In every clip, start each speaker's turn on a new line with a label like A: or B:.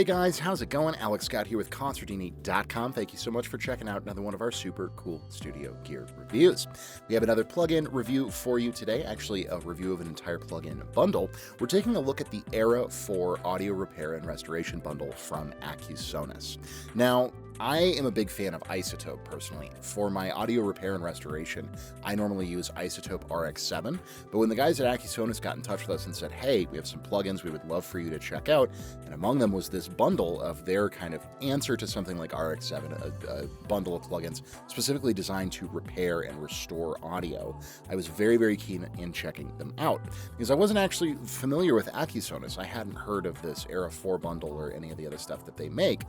A: Hey guys, how's it going? Alex Scott here with Consordini.com. Thank you so much for checking out another one of our super cool studio gear reviews. We have another plugin review for you today, actually a review of an entire plugin bundle. We're taking a look at the Era 4 Audio Repair and Restoration Bundle from Accusonus. Now, I am a big fan of Isotope personally. For my audio repair and restoration, I normally use Isotope RX7, but when the guys at Accusonus got in touch with us and said, hey, we have some plugins we would love for you to check out, and among them was this bundle of their kind of answer to something like RX7, a bundle of plugins specifically designed to repair and restore audio, I was very, very keen in checking them out, because I wasn't actually familiar with Accusonus. I hadn't heard of this Era 4 bundle or any of the other stuff that they make,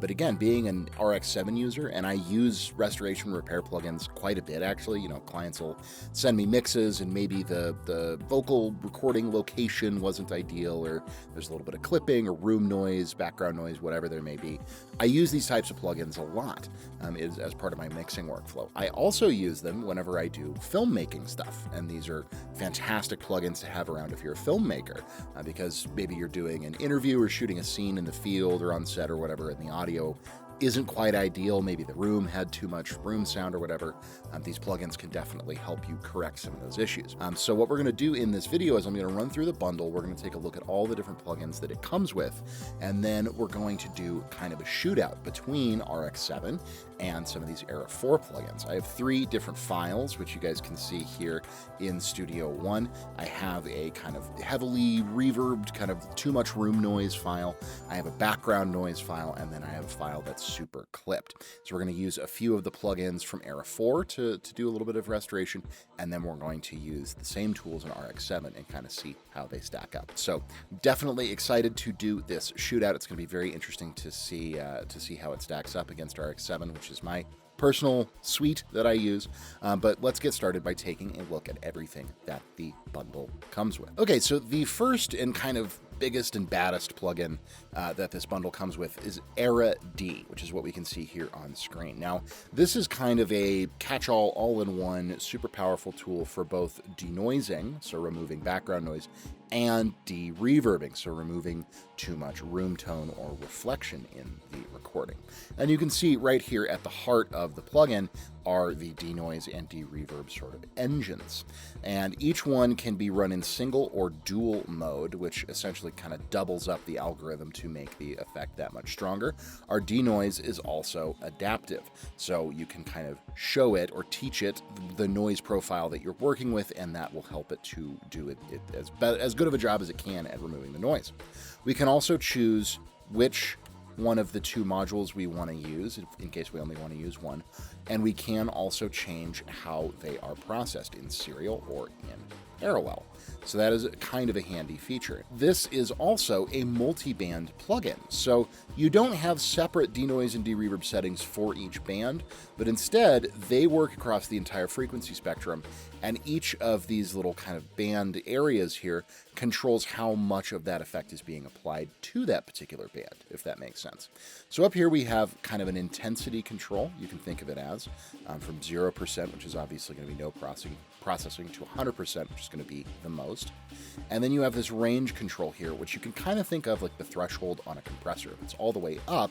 A: but again, being an RX7 user, and I use restoration repair plugins quite a bit actually. You know, clients will send me mixes and maybe the vocal recording location wasn't ideal, or there's a little bit of clipping or room noise, background noise, whatever there may be. I use these types of plugins a lot as part of my mixing workflow. I also use them whenever I do filmmaking stuff, and these are fantastic plugins to have around if you're a filmmaker, because maybe you're doing an interview or shooting a scene in the field or on set or whatever, and the audio isn't quite ideal. Maybe the room had too much room sound or whatever. These plugins can definitely help you correct some of those issues. So what we're going to do in this video is I'm going to run through the bundle. We're going to take a look at all the different plugins that it comes with, and then we're going to do kind of a shootout between RX7 and some of these Era 4 plugins. I have 3 different files, which you guys can see here in Studio One. I have a kind of heavily reverbed, kind of too much room noise file. I have a background noise file, and then I have a file that's super clipped. So we're going to use a few of the plugins from Era 4 to do a little bit of restoration, and then we're going to use the same tools in RX7 and kind of see how they stack up. So definitely excited to do this shootout. It's going to be very interesting to see how it stacks up against RX7, which is my personal suite that I use, but let's get started by taking a look at everything that the bundle comes with. Okay, so the first and kind of biggest and baddest plugin that this bundle comes with is Era D, which is what we can see here on screen. Now, this is kind of a catch-all, all-in-one, super powerful tool for both denoising, so removing background noise, and de-reverbing, so removing too much room tone or reflection in the recording. And you can see right here at the heart of the plugin are the denoise and de-reverb sort of engines. And each one can be run in single or dual mode, which essentially kind of doubles up the algorithm to make the effect that much stronger. Our denoise is also adaptive, so you can kind of show it or teach it the noise profile that you're working with, and that will help it to do it as good of a job as it can at removing the noise. We can also choose which one of the 2 modules we want to use, in case we only want to use one, and we can also change how they are processed in serial or in parallel. So that is kind of a handy feature. This is also a multi-band plugin, so you don't have separate denoise and de-reverb settings for each band, but instead they work across the entire frequency spectrum, and each of these little kind of band areas here controls how much of that effect is being applied to that particular band, if that makes sense. So up here we have kind of an intensity control, you can think of it as, from 0%, which is obviously going to be no processing, to 100%, which is going to be the most. And then you have this range control here, which you can kind of think of like the threshold on a compressor. If it's all the way up,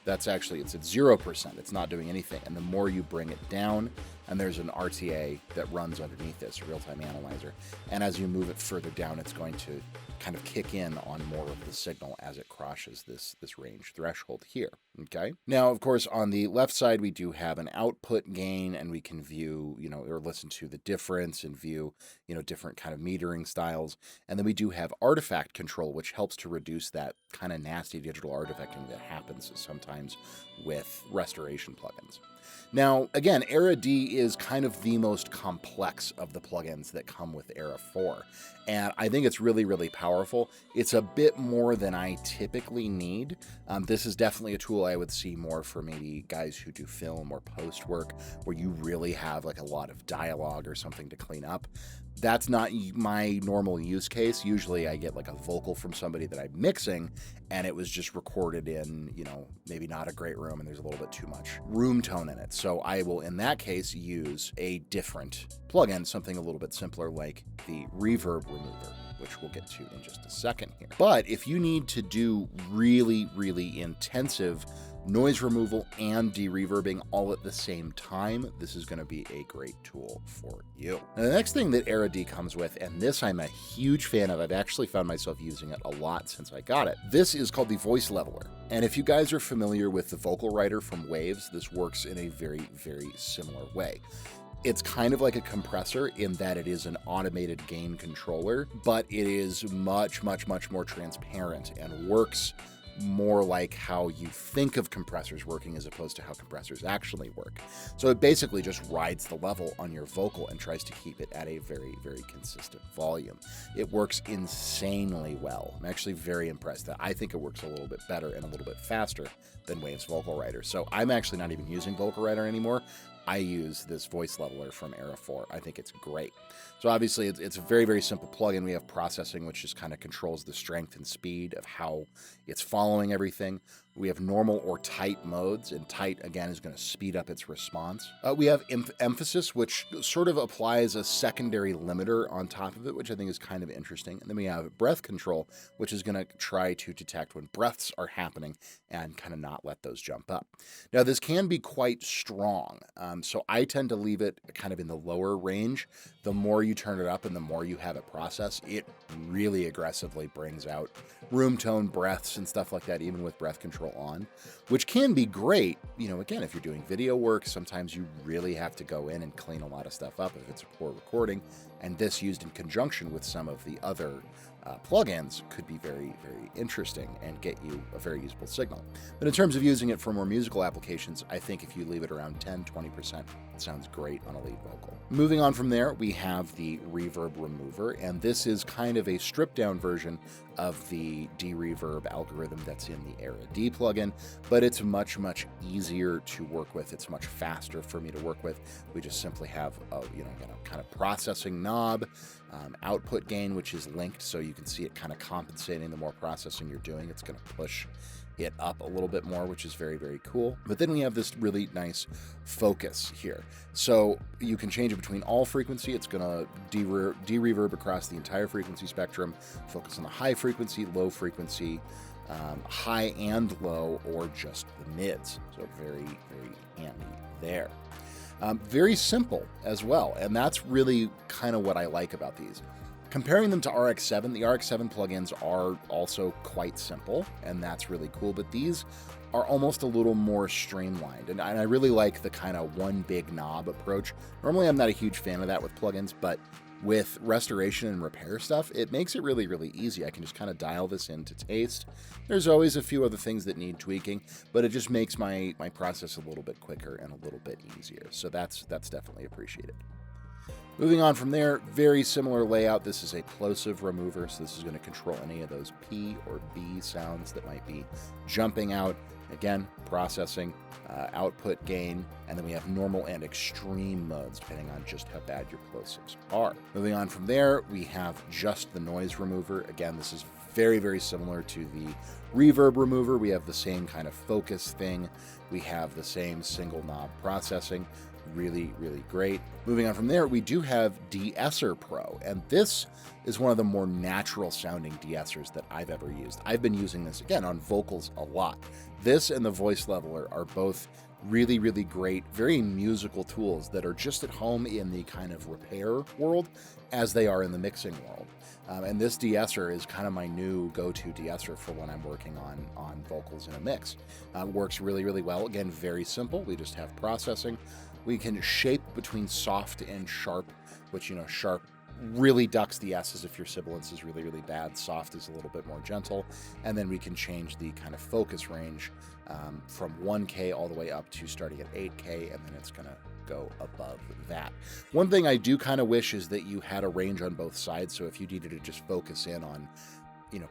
A: it's at 0%. It's not doing anything. And the more you bring it down, and there's an RTA that runs underneath this, a real-time analyzer. And as you move it further down, it's going to kind of kick in on more of the signal as it crosses this range threshold here. Okay. Now, of course, on the left side, we do have an output gain, and we can view, or listen to the difference and view, different kind of metering styles. And then we do have artifact control, which helps to reduce that kind of nasty digital artifacting that happens sometimes with restoration plugins. Now, again, Era D is kind of the most complex of the plugins that come with Era 4, and I think it's really, really powerful. It's a bit more than I typically need. This is definitely a tool I would see more for maybe guys who do film or post work, where you really have like a lot of dialogue or something to clean up. That's not my normal use case. Usually I get like a vocal from somebody that I'm mixing, and it was just recorded in, maybe not a great room, and there's a little bit too much room tone in it. So I will, in that case, use a different plugin, something a little bit simpler like the Reverb Remover. which we'll get to in just a second here. But if you need to do really, really intensive noise removal and de-reverbing all at the same time, this is going to be a great tool for you. Now, the next thing that Era D comes with, and this I'm a huge fan of, I've actually found myself using it a lot since I got it. This is called the Voice Leveler. And if you guys are familiar with the Vocal Writer from Waves, this works in a very, very similar way. It's kind of like a compressor in that it is an automated gain controller, but it is much, much, much more transparent and works more like how you think of compressors working as opposed to how compressors actually work. So it basically just rides the level on your vocal and tries to keep it at a very, very consistent volume. It works insanely well. I'm actually very impressed that I think it works a little bit better and a little bit faster than Waves Vocal Writer. So I'm actually not even using Vocal Writer anymore. I use this voice leveler from Era 4. I think it's great. So obviously it's a very, very simple plugin. We have processing, which just kind of controls the strength and speed of how it's following everything. We have normal or tight modes, and tight, again, is going to speed up its response. We have emphasis, which sort of applies a secondary limiter on top of it, which I think is kind of interesting. And then we have breath control, which is going to try to detect when breaths are happening and kind of not let those jump up. Now, this can be quite strong, so I tend to leave it kind of in the lower range. The more you turn it up and the more you have it process, it really aggressively brings out room tone, breaths, and stuff like that, even with breath control on, which can be great. You know, again, if you're doing video work, sometimes you really have to go in and clean a lot of stuff up if it's a poor recording, and this used in conjunction with some of the other plugins could be very, very interesting and get you a very usable signal. But in terms of using it for more musical applications, I think if you leave it around 10-20%, it sounds great on a lead vocal. Moving on from there, we have the Reverb Remover, and this is kind of a stripped down version of the de-reverb algorithm that's in the Era D plugin, but it's much, much easier to work with. It's much faster for me to work with. We just simply have a, kind of processing knob, output gain, which is linked, so you can see it kind of compensating. The more processing you're doing, it's going to push it up a little bit more, which is very, very cool. But then we have this really nice focus here. So you can change it between all frequency. It's going to de-reverb across the entire frequency spectrum, focus on the high frequency, low frequency, high and low, or just the mids. So very, very handy there. Very simple as well, and that's really kind of what I like about these. Comparing them to RX-7, the RX-7 plugins are also quite simple, and that's really cool, but these are almost a little more streamlined, and I really like the kind of one big knob approach. Normally, I'm not a huge fan of that with plugins, but with restoration and repair stuff, it makes it really, really easy. I can just kind of dial this in to taste. There's always a few other things that need tweaking, but it just makes my process a little bit quicker and a little bit easier. So that's definitely appreciated. Moving on from there, very similar layout. This is a plosive remover, so this is going to control any of those P or B sounds that might be jumping out. Again, processing, output gain, and then we have normal and extreme modes depending on just how bad your plosives are. Moving on from there, we have just the noise remover. Again, this is very, very similar to the reverb remover. We have the same kind of focus thing. We have the same single knob processing. Really, really great. Moving on from there, we do have De-esser Pro, and this is one of the more natural sounding de-essers that I've ever used. I've been using this, again, on vocals a lot. This and the Voice Leveler are both really, really great, very musical tools that are just at home in the kind of repair world as they are in the mixing world. And this de-esser is kind of my new go-to de-esser for when I'm working on vocals in a mix. Works really, really well. Again, very simple. We just have processing. We can shape between soft and sharp, which, sharp really ducks the S's if your sibilance is really, really bad. Soft is a little bit more gentle. And then we can change the kind of focus range from 1K all the way up to starting at 8K, and then it's going to go above that. One thing I do kind of wish is that you had a range on both sides. So if you needed to just focus in on,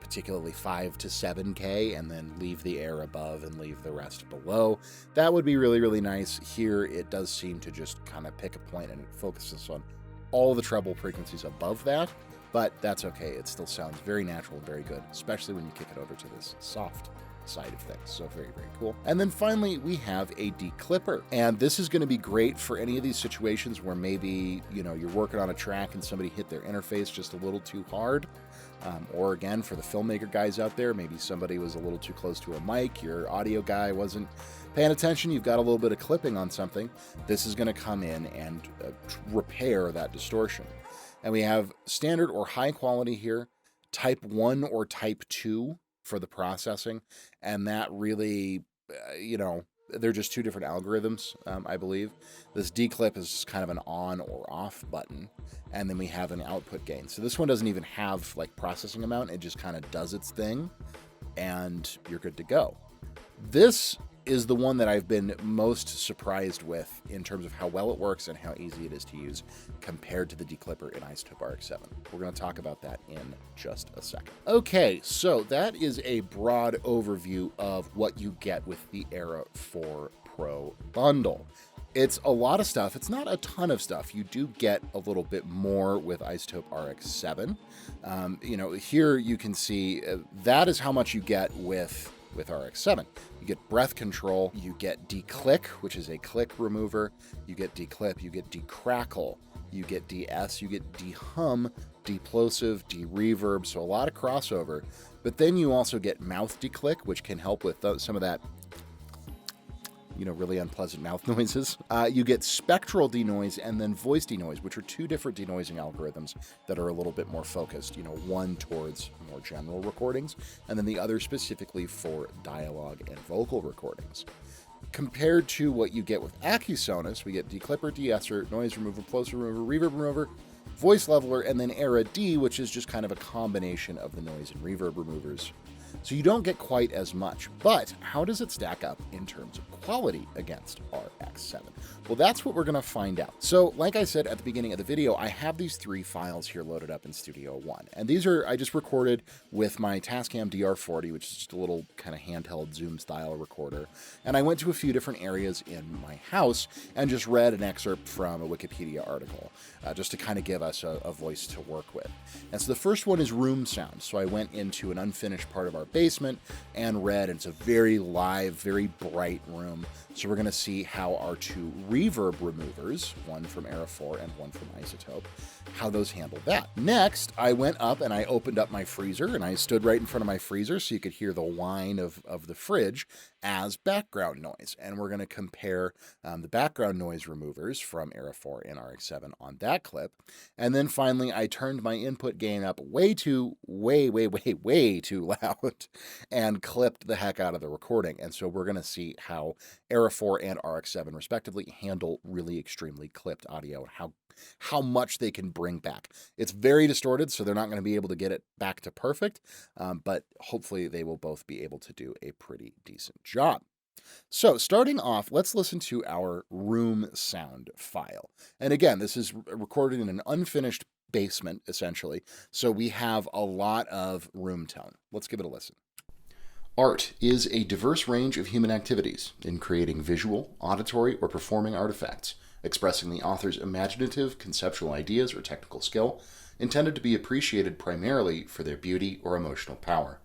A: particularly 5 to 7K and then leave the air above and leave the rest below, that would be really, really nice. Here, it does seem to just kind of pick a point and it focuses on all the treble frequencies above that, but that's okay. It still sounds very natural and very good, especially when you kick it over to this soft side of things. So very, very cool. And then finally, we have a declipper. And this is going to be great for any of these situations where maybe, you're working on a track and somebody hit their interface just a little too hard. Or again, for the filmmaker guys out there, maybe somebody was a little too close to a mic, your audio guy wasn't paying attention, you've got a little bit of clipping on something. This is going to come in and repair that distortion. And we have standard or high quality here, type 1 or type 2 for the processing. And that really, they're just two different algorithms, I believe. This declip is kind of an on or off button. And then we have an output gain. So this one doesn't even have like processing amount. It just kind of does its thing and you're good to go. This is the one that I've been most surprised with in terms of how well it works and how easy it is to use compared to the declipper in iZotope RX-7. We're going to talk about that in just a second. Okay, so that is a broad overview of what you get with the Era 4 Pro bundle. It's a lot of stuff. It's not a ton of stuff. You do get a little bit more with iZotope RX-7. Here you can see that is how much you get with RX-7. You get breath control, you get declick, which is a click remover, you get declip, you get decrackle, you get DS, you get dehum, deplosive, dereverb, so a lot of crossover. But then you also get mouth declick, which can help with some of that really unpleasant mouth noises. You get spectral denoise and then voice denoise, which are two different denoising algorithms that are a little bit more focused, one towards more general recordings, and then the other specifically for dialogue and vocal recordings. Compared to what you get with Accusonus, we get declipper, de-esser, noise remover, plosive remover, reverb remover, voice leveler, and then Era D, which is just kind of a combination of the noise and reverb removers. So you don't get quite as much, but how does it stack up in terms of quality against RX-7? Well, that's what we're going to find out. So like I said at the beginning of the video, I have these 3 files here loaded up in Studio One, and these are, I just recorded with my Tascam DR40, which is just a little kind of handheld Zoom style recorder. And I went to a few different areas in my house and just read an excerpt from a Wikipedia article, just to kind of give us a voice to work with. And so the first one is room sound. So I went into an unfinished part of our basement and read, and it's a very live, very bright room. So we're going to see how our 2 reverb removers, one from Era 4 and one from iZotope, how those handle that. Next, I went up and I opened up my freezer, and I stood right in front of my freezer so you could hear the whine of the fridge as background noise. And we're going to compare the background noise removers from Era 4 and RX-7 on that clip. And then finally, I turned my input gain up way too loud and clipped the heck out of the recording. And so we're going to see how Era 4 and RX-7 respectively handle really extremely clipped audio and how much they can bring back. It's very distorted, so they're not going to be able to get it back to perfect, but hopefully they will both be able to do a pretty decent job. So starting off, let's listen to our room sound file. And again, this is recorded in an unfinished basement, essentially, so we have a lot of room tone. Let's give it a listen. Art is a diverse range of human activities in creating visual, auditory, or performing artifacts, expressing the author's imaginative, conceptual ideas or technical skill, intended to be appreciated primarily for their beauty or emotional power.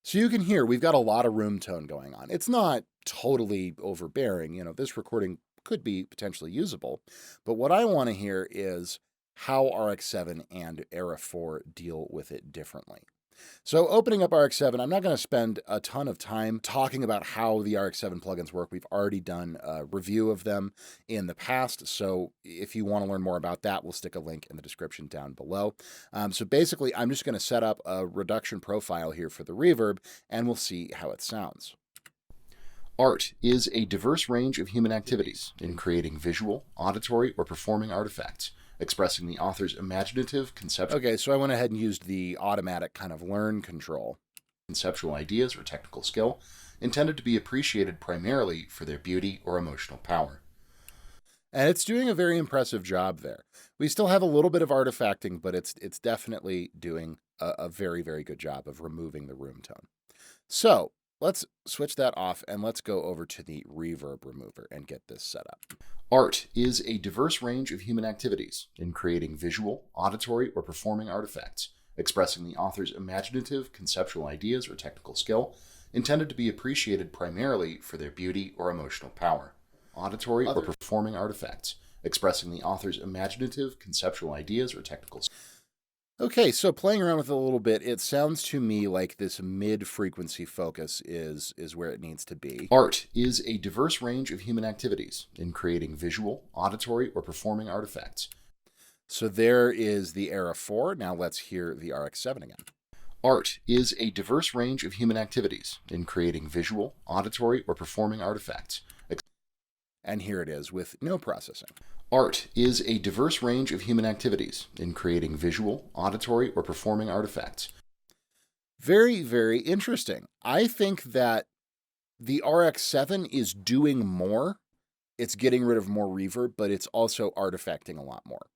A: So you can hear we've got a lot of room tone going on. It's not totally overbearing. This recording could be potentially usable, but what I want to hear is how RX-7 and Era 4 deal with it differently. So opening up RX-7, I'm not going to spend a ton of time talking about how the RX-7 plugins work. We've already done a review of them in the past, so if you want to learn more about that, we'll stick a link in the description down below. So basically, I'm just going to set up a reduction profile here for the reverb, and we'll see how it sounds. Art is a diverse range of human activities in creating visual, auditory, or performing artifacts, expressing the author's imaginative, conceptual... Okay, so I went ahead and used the automatic kind of learn control. Conceptual ideas or technical skill, intended to be appreciated primarily for their beauty or emotional power. And it's doing a very impressive job there. We still have a little bit of artifacting, but it's definitely doing a very, very good job of removing the room tone. So let's switch that off and let's go over to the reverb remover and get this set up. Art is a diverse range of human activities in creating visual, auditory, or performing artifacts, expressing the author's imaginative, conceptual ideas or technical skill, intended to be appreciated primarily for their beauty or emotional power. Auditory or performing artifacts, expressing the author's imaginative, conceptual ideas or technical. Okay, so playing around with it a little bit, it sounds to me like this mid-frequency focus is where it needs to be. Art is a diverse range of human activities in creating visual, auditory, or performing artifacts. So there is the Era 4. Now let's hear the RX-7 again. Art is a diverse range of human activities in creating visual, auditory, or performing artifacts. And here it is with no processing. Art is a diverse range of human activities in creating visual, auditory, or performing artifacts. Very, very interesting. I think that the RX-7 is doing more. It's getting rid of more reverb, but it's also artifacting a lot more.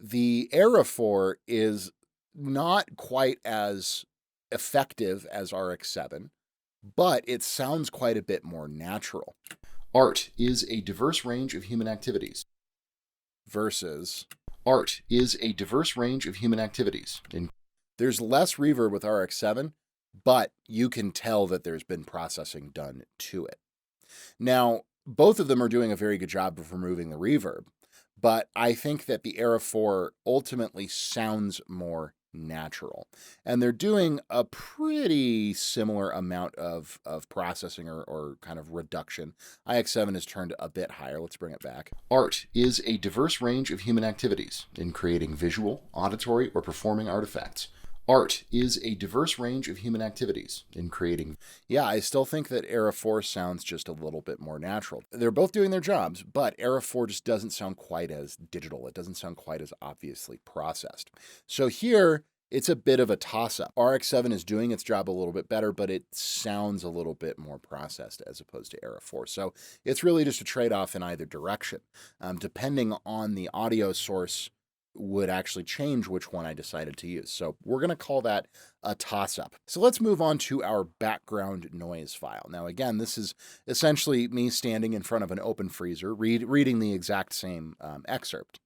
A: The Era 4 is not quite as effective as RX-7, but it sounds quite a bit more natural. Art is a diverse range of human activities. Versus art is a diverse range of human activities. There's less reverb with RX-7, but you can tell that there's been processing done to it. Now, both of them are doing a very good job of removing the reverb, but I think that the Era 4 ultimately sounds more natural. And they're doing a pretty similar amount of processing or kind of reduction. IX7 is turned a bit higher. Let's bring it back. Art is a diverse range of human activities in creating visual, auditory, or performing artifacts. Art is a diverse range of human activities in creating. Yeah, I still think that Era 4 sounds just a little bit more natural. They're both doing their jobs, but Era 4 just doesn't sound quite as digital. It doesn't sound quite as obviously processed. So here, it's a bit of a toss-up. RX-7 is doing its job a little bit better, but it sounds a little bit more processed as opposed to Era 4. So it's really just a trade-off in either direction. Depending on the audio source, would actually change which one I decided to use. So we're going to call that a toss-up. So let's move on to our background noise file. Now, again, this is essentially me standing in front of an open freezer, reading the exact same excerpt.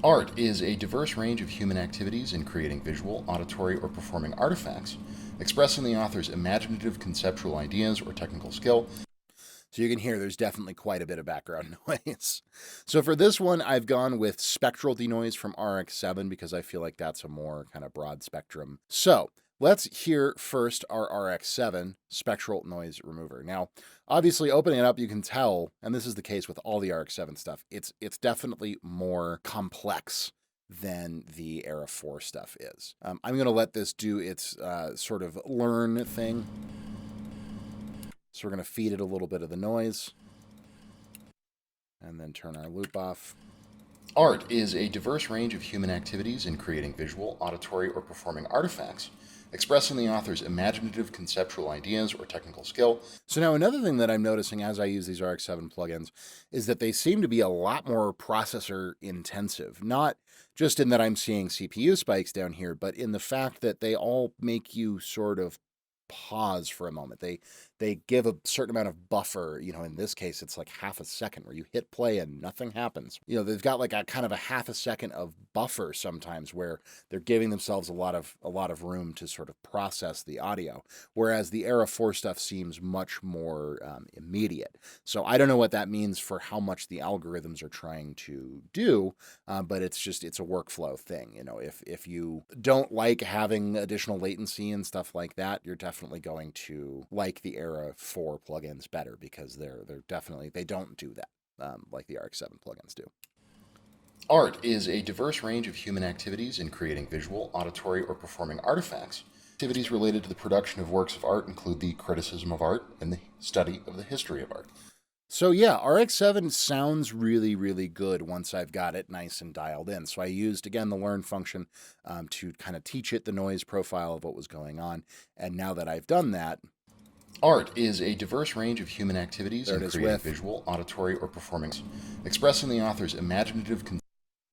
A: Art is a diverse range of human activities in creating visual, auditory, or performing artifacts, expressing the author's imaginative, conceptual ideas or technical skill. So you can hear there's definitely quite a bit of background noise. So for this one, I've gone with spectral denoise from RX-7 because I feel like that's a more kind of broad spectrum. So let's hear first our RX-7 spectral noise remover. Now, obviously opening it up, you can tell, and this is the case with all the RX-7 stuff, it's definitely more complex than the Era 4 stuff is. I'm going to let this do its sort of learn thing. So we're going to feed it a little bit of the noise and then turn our loop off. Art is a diverse range of human activities in creating visual, auditory, or performing artifacts, expressing the author's imaginative, conceptual ideas or technical skill. So now another thing that I'm noticing as I use these RX-7 plugins is that they seem to be a lot more processor intensive, not just in that I'm seeing CPU spikes down here, but in the fact that they all make you sort of pause for a moment. They give a certain amount of buffer. In this case, it's like half a second where you hit play and nothing happens. They've got like a kind of a half a second of buffer sometimes where they're giving themselves a lot of room to sort of process the audio. Whereas the Era 4 stuff seems much more immediate. So I don't know what that means for how much the algorithms are trying to do, but it's a workflow thing. If you don't like having additional latency and stuff like that, you're definitely going to like the Era 4 plugins better because they don't do that like the RX-7 plugins do. Art is a diverse range of human activities in creating visual, auditory, or performing artifacts. Activities related to the production of works of art include the criticism of art and the study of the history of art. So yeah, RX-7 sounds really, really good once I've got it nice and dialed in. So I used, again, the learn function to kind of teach it the noise profile of what was going on. And now that I've done that, art is a diverse range of human activities in creating visual, auditory, or performing, expressing the author's imaginative,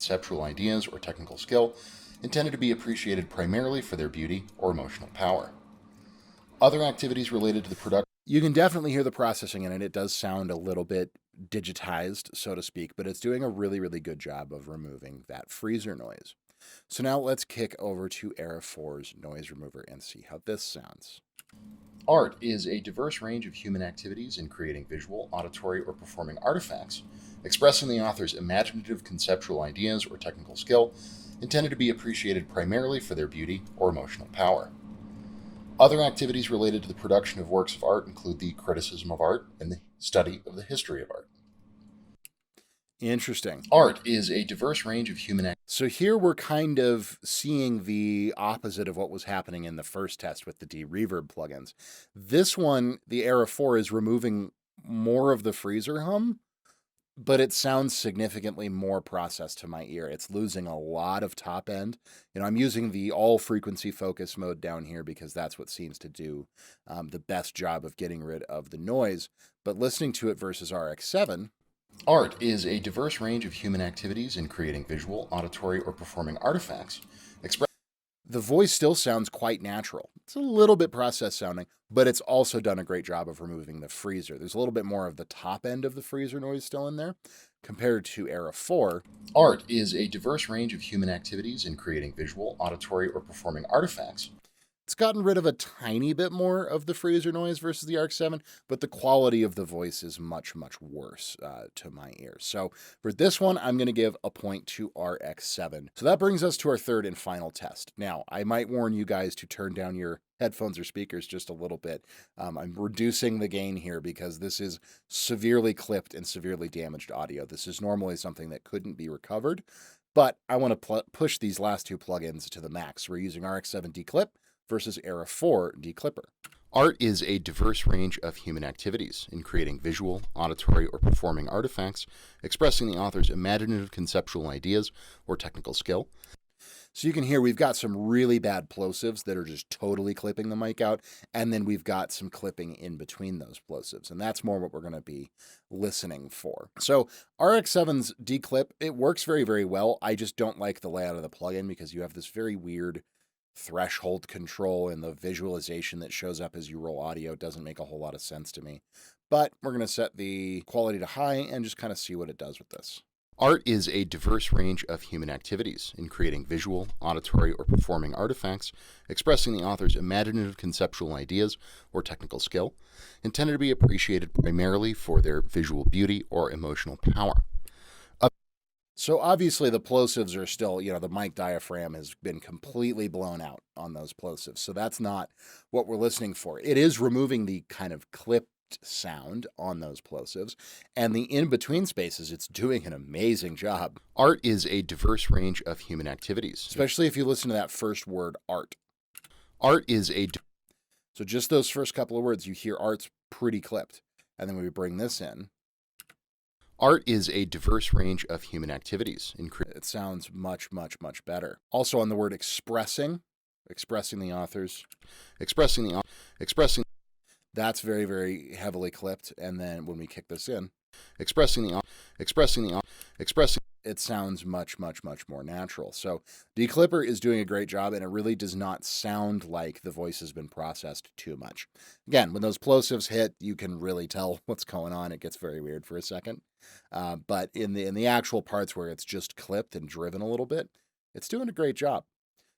A: conceptual ideas or technical skill, intended to be appreciated primarily for their beauty or emotional power. Other activities related to the production. You can definitely hear the processing in it. It does sound a little bit digitized, so to speak, but it's doing a really, really good job of removing that freezer noise. So now let's kick over to Era 4's noise remover and see how this sounds. Art is a diverse range of human activities in creating visual, auditory, or performing artifacts, expressing the author's imaginative conceptual ideas or technical skill, intended to be appreciated primarily for their beauty or emotional power. Other activities related to the production of works of art include the criticism of art and the study of the history of art. Interesting. Art is a diverse range of human activities. So here we're kind of seeing the opposite of what was happening in the first test with the D-Reverb plugins. This one, the Era 4, is removing more of the freezer hum, but it sounds significantly more processed to my ear. It's losing a lot of top end. I'm using the all frequency focus mode down here because that's what seems to do the best job of getting rid of the noise. But listening to it versus RX7, art is a diverse range of human activities in creating visual, auditory, or performing artifacts. The voice still sounds quite natural. It's a little bit processed sounding, but it's also done a great job of removing the freezer. There's a little bit more of the top end of the freezer noise still in there compared to Era 4. Art is a diverse range of human activities in creating visual, auditory, or performing artifacts. It's gotten rid of a tiny bit more of the freezer noise versus the ARC-7, but the quality of the voice is much, much worse to my ears. So for this one, I'm going to give a point to RX-7. So that brings us to our third and final test. Now, I might warn you guys to turn down your headphones or speakers just a little bit. I'm reducing the gain here because this is severely clipped and severely damaged audio. This is normally something that couldn't be recovered, but I want to push these last two plugins to the max. We're using RX-7 Declip versus Era 4 Declipper. Art is a diverse range of human activities in creating visual, auditory, or performing artifacts, expressing the author's imaginative conceptual ideas or technical skill. So you can hear we've got some really bad plosives that are just totally clipping the mic out, and then we've got some clipping in between those plosives, and that's more what we're going to be listening for. So RX-7's Declip, it works very, very well. I just don't like the layout of the plugin because you have this very weird threshold control, and the visualization that shows up as you roll audio doesn't make a whole lot of sense to me. But we're going to set the quality to high and just kind of see what it does with this. Art is a diverse range of human activities in creating visual, auditory, or performing artifacts, expressing the author's imaginative conceptual ideas or technical skill, intended to be appreciated primarily for their visual beauty or emotional power. So obviously the plosives are still, the mic diaphragm has been completely blown out on those plosives. So that's not what we're listening for. It is removing the kind of clipped sound on those plosives, and the in-between spaces, it's doing an amazing job. Art is a diverse range of human activities, especially if you listen to that first word, art. Art is so just those first couple of words, you hear art's pretty clipped. And then when we bring this in, art is a diverse range of human activities. It sounds much, much, much better. Also on the word expressing the authors, expressing, that's very, very heavily clipped. And then when we kick this in, expressing, it sounds much, much, much more natural. So Declipper is doing a great job, and it really does not sound like the voice has been processed too much. Again, when those plosives hit, you can really tell what's going on. It gets very weird for a second. But in the actual parts where it's just clipped and driven a little bit, it's doing a great job.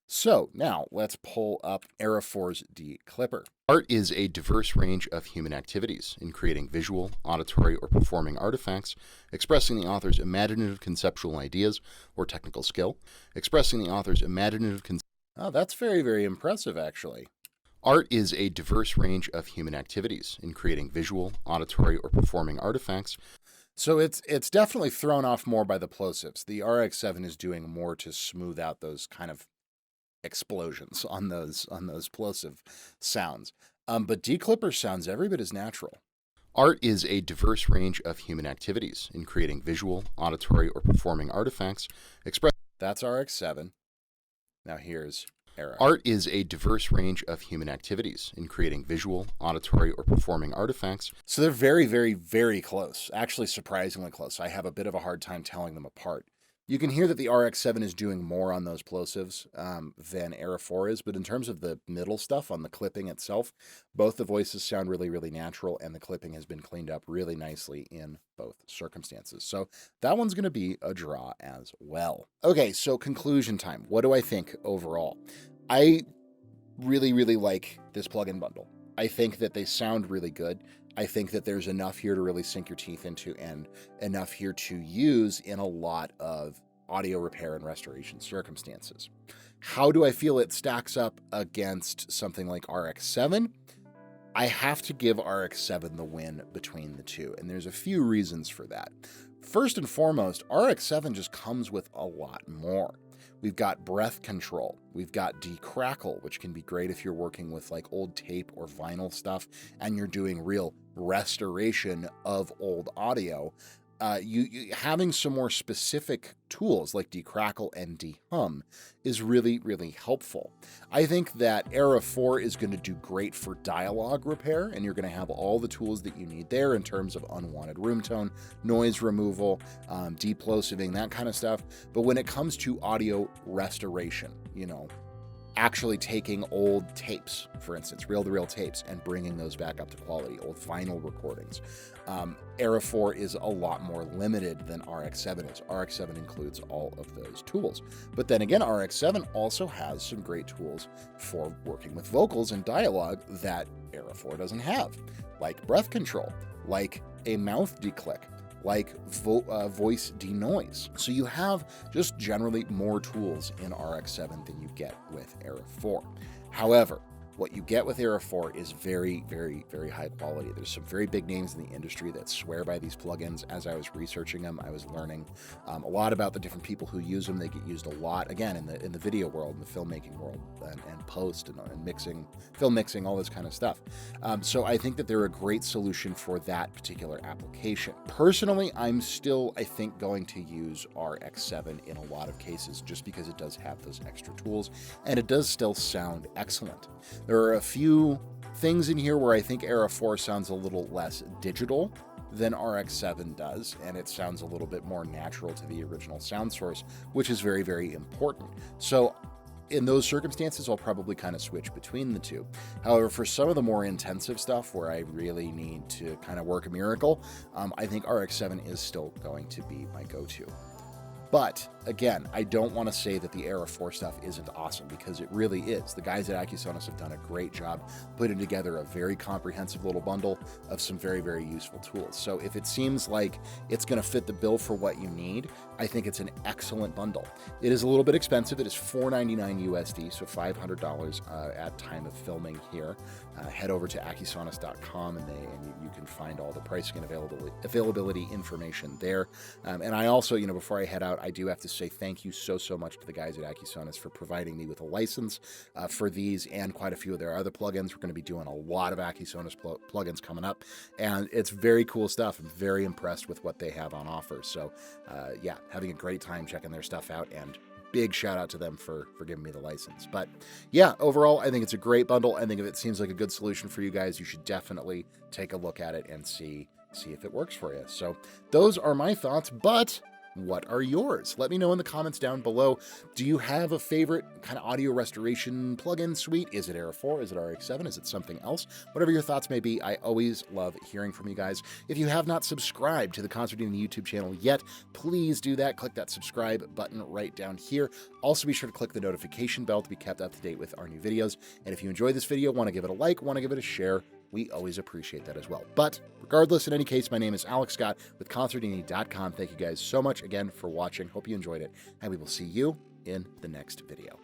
A: So now let's pull up Era 4's Declipper. Art is a diverse range of human activities in creating visual, auditory, or performing artifacts, expressing the author's imaginative conceptual ideas or technical skill, expressing the author's imaginative Oh, that's very, very impressive, actually. Art is a diverse range of human activities in creating visual, auditory, or performing artifacts. So it's definitely thrown off more by the plosives. The RX-7 is doing more to smooth out those kind of explosions on those plosive sounds. But Declipper sounds every bit as natural. Art is a diverse range of human activities in creating visual, auditory, or performing artifacts. That's RX-7. Now here's Era. Art is a diverse range of human activities in creating visual, auditory, or performing artifacts. So they're very, very, very close. Actually, surprisingly close. I have a bit of a hard time telling them apart. You can hear that the RX-7 is doing more on those plosives than Era 4 is, but in terms of the middle stuff on the clipping itself, both the voices sound really, really natural, and the clipping has been cleaned up really nicely in both circumstances. So that one's going to be a draw as well. Okay, so conclusion time. What do I think overall? I really, really like this plugin bundle. I think that they sound really good. I think that there's enough here to really sink your teeth into and enough here to use in a lot of audio repair and restoration circumstances. How do I feel it stacks up against something like RX-7? I have to give RX-7 the win between the two, and there's a few reasons for that. First and foremost, RX-7 just comes with a lot more. We've got breath control. We've got decrackle, which can be great if you're working with like old tape or vinyl stuff and you're doing real restoration of old audio. You having some more specific tools like decrackle and dehum is really, really helpful. I think that Era 4 is going to do great for dialogue repair, and you're going to have all the tools that you need there in terms of unwanted room tone, noise removal, deplosiving, that kind of stuff. But when it comes to audio restoration, actually taking old tapes, for instance, reel-to-reel tapes, and bringing those back up to quality, old vinyl recordings. Era 4 is a lot more limited than RX-7 is. RX-7 includes all of those tools. But then again, RX-7 also has some great tools for working with vocals and dialogue that Era 4 doesn't have, like breath control, like a mouth declick, like voice denoise. So you have just generally more tools in RX-7 than you get with Era 4. However, what you get with Era 4 is very, very, very high quality. There's some very big names in the industry that swear by these plugins. As I was researching them, I was learning a lot about the different people who use them. They get used a lot, again, in the video world, in the filmmaking world, and post and mixing, film mixing, all this kind of stuff. So I think that they're a great solution for that particular application. Personally, I'm still, I think, going to use RX-7 in a lot of cases just because it does have those extra tools and it does still sound excellent. There are a few things in here where I think Era 4 sounds a little less digital than RX-7 does, and it sounds a little bit more natural to the original sound source, which is very, very important. So in those circumstances, I'll probably kind of switch between the two. However, for some of the more intensive stuff where I really need to kind of work a miracle, I think RX-7 is still going to be my go-to. But again, I don't want to say that the Era 4 stuff isn't awesome, because it really is. The guys at Accusonus have done a great job putting together a very comprehensive little bundle of some very, very useful tools. So if it seems like it's going to fit the bill for what you need, I think it's an excellent bundle. It is a little bit expensive. It is $499 USD, so $500 at time of filming here. Head over to Accusonus.com and you can find all the pricing and availability information there. And I also, before I head out, I do have to say thank you so much to the guys at Accusonus for providing me with a license for these and quite a few of their other plugins. We're going to be doing a lot of Accusonus plugins coming up, and it's very cool stuff. I'm very impressed with what they have on offer. So yeah, having a great time checking their stuff out, and big shout out to them for giving me the license. But yeah, overall, I think it's a great bundle. I think if it seems like a good solution for you guys, you should definitely take a look at it and see if it works for you. So those are my thoughts, but what are yours? Let me know in the comments down below. Do you have a favorite kind of audio restoration plugin suite? Is it Era 4? Is it RX-7? Is it something else? Whatever your thoughts may be, I always love hearing from you guys. If you have not subscribed to the Consordini YouTube channel yet, please do that. Click that subscribe button right down here. Also, be sure to click the notification bell to be kept up to date with our new videos. And if you enjoyed this video, want to give it a like, want to give it a share, we always appreciate that as well. But regardless, in any case, my name is Alex Scott with Consordini.com. Thank you guys so much again for watching. Hope you enjoyed it, and we will see you in the next video.